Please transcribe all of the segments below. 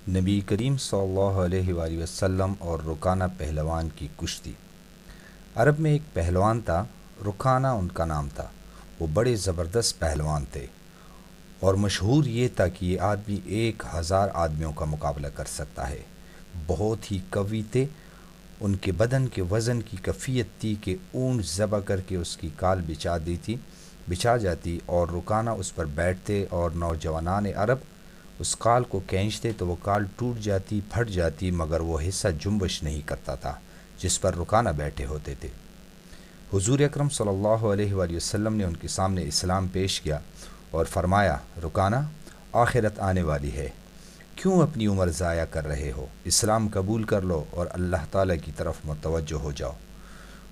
نبی کریم صلی اللہ علیہ وآلہ وسلم اور رکانہ پہلوان کی کشتی۔ عرب میں ایک پہلوان تھا، رکانہ ان کا نام تھا۔ وہ بڑے زبردست پہلوان تھے اور مشہور یہ تھا کہ یہ آدمی 1000 آدمیوں کا مقابلہ کر سکتا ہے۔ بہت ہی قوی تھے۔ ان کے بدن کے وزن کی کیفیت تھی کہ اونٹ ذبح کر کے اس کی کال بچھا جاتی اور رکانہ اس پر بیٹھتے اور نوجوانان عرب اس کال کو کھینچتے تو وہ کال ٹوٹ جاتی، پھٹ جاتی، مگر وہ حصہ جنبش نہیں کرتا تھا جس پر رکانہ بیٹھے ہوتے تھے۔ حضور اکرم صلی اللہ علیہ وآلہ وسلم نے ان کے سامنے اسلام پیش کیا اور فرمایا، رکانہ، آخرت آنے والی ہے، کیوں اپنی عمر ضائع کر رہے ہو؟ اسلام قبول کر لو اور اللہ تعالیٰ کی طرف متوجہ ہو جاؤ۔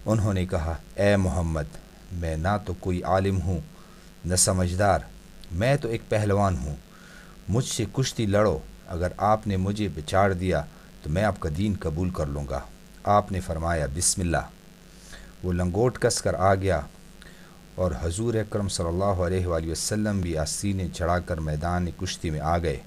انہوں نے کہا، اے محمد، میں نہ تو کوئی عالم ہوں نہ سمجھدار، میں تو ایک پہلوان ہوں، مجھ سے کشتی لڑو، اگر آپ نے مجھے بچاڑ دیا تو میں آپ کا دین قبول کر لوں گا۔ آپ نے فرمایا، بسم اللہ۔ وہ لنگوٹ کس کر آ گیا اور حضور اکرم صلی اللہ علیہ وآلہ وسلم بھی آستینیں چڑھا کر میدان کشتی میں آ گئے۔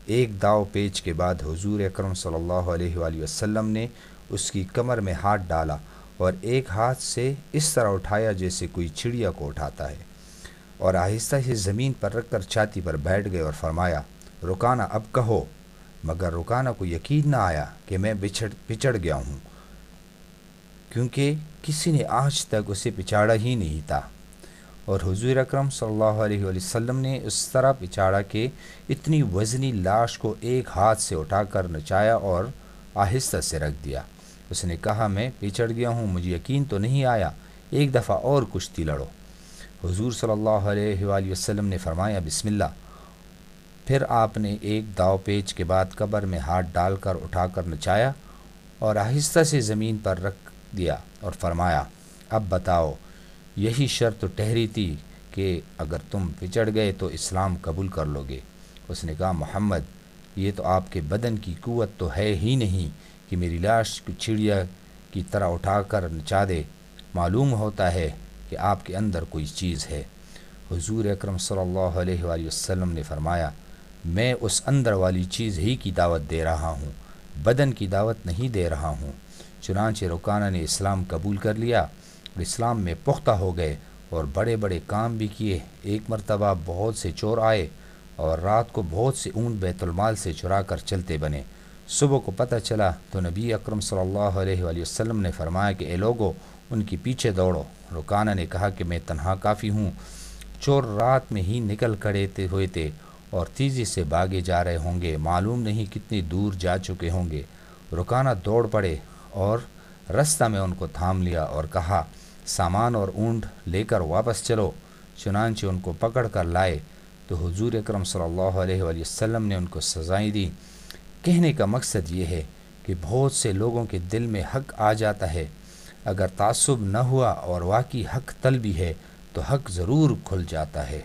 ایک داؤ پیچ کے بعد حضور اکرم صلی اللہ علیہ وآلہ وسلم نے اس کی کمر میں ہاتھ ڈالا اور ایک ہاتھ سے اس طرح اٹھایا جیسے کوئی چڑیا کو اٹھاتا ہے، اور آہستہ سے زمین پر رکھ کر چھاتی پر بیٹھ گئے اور فرمایا، رکانہ، اب کہو۔ مگر رکانہ کو یقین نہ آیا کہ میں پچڑ گیا ہوں، کیونکہ کسی نے آج تک اسے پچاڑا ہی نہیں تھا، اور حضور اکرم صلی اللہ علیہ وآلہ وسلم نے اس طرح پچاڑا کہ اتنی وزنی لاش کو ایک ہاتھ سے اٹھا کر نچایا اور آہستہ سے رکھ دیا۔ اس نے کہا، میں پچڑ گیا ہوں، مجھے یقین تو نہیں آیا، ایک دفعہ اور کشتی لڑو۔ حضور صلی اللہ علیہ وآلہ وسلم نے فرمایا، بسم اللہ۔ پھر آپ نے ایک داؤ پیچ کے بعد قبر میں ہاتھ ڈال کر اٹھا کر نچایا اور آہستہ سے زمین پر رکھ دیا اور فرمایا، اب بتاؤ، یہی شرط ٹھہری تھی کہ اگر تم پچڑ گئے تو اسلام قبول کر لو گے۔ اس نے کہا، محمد، یہ تو آپ کے بدن کی قوت تو ہے ہی نہیں کہ میری لاش کو چڑیا کی طرح اٹھا کر نچا دے، معلوم ہوتا ہے کہ آپ کے اندر کوئی چیز ہے۔ حضور اکرم صلی اللہ علیہ وآلہ وسلم نے فرمایا، میں اس اندر والی چیز ہی کی دعوت دے رہا ہوں، بدن کی دعوت نہیں دے رہا ہوں۔ چنانچہ رکانہ نے اسلام قبول کر لیا اور اسلام میں پختہ ہو گئے اور بڑے بڑے کام بھی کیے۔ ایک مرتبہ بہت سے چور آئے اور رات کو بہت سے اونٹ بیت المال سے چرا کر چلتے بنے۔ صبح کو پتہ چلا تو نبی اکرم صلی اللہ علیہ وآلہ وسلم نے فرمایا کہ اے لوگو، ان کے پیچھے دوڑو۔ رکانہ نے کہا کہ میں تنہا کافی ہوں، چور رات میں ہی نکل کھڑے ہوئے تھے اور تیزی سے بھاگے جا رہے ہوں گے، معلوم نہیں کتنی دور جا چکے ہوں گے۔ رکانہ دوڑ پڑے اور رستہ میں ان کو تھام لیا اور کہا، سامان اور اونٹ لے کر واپس چلو۔ چنانچہ ان کو پکڑ کر لائے تو حضور اکرم صلی اللہ علیہ وآلہ وسلم نے ان کو سزائیں دی۔ کہنے کا مقصد یہ ہے کہ بہت سے لوگوں کے دل میں حق آ جاتا ہے، اگر تعصب نہ ہوا اور واقعی حق طلبی ہے تو حق ضرور کھل جاتا ہے۔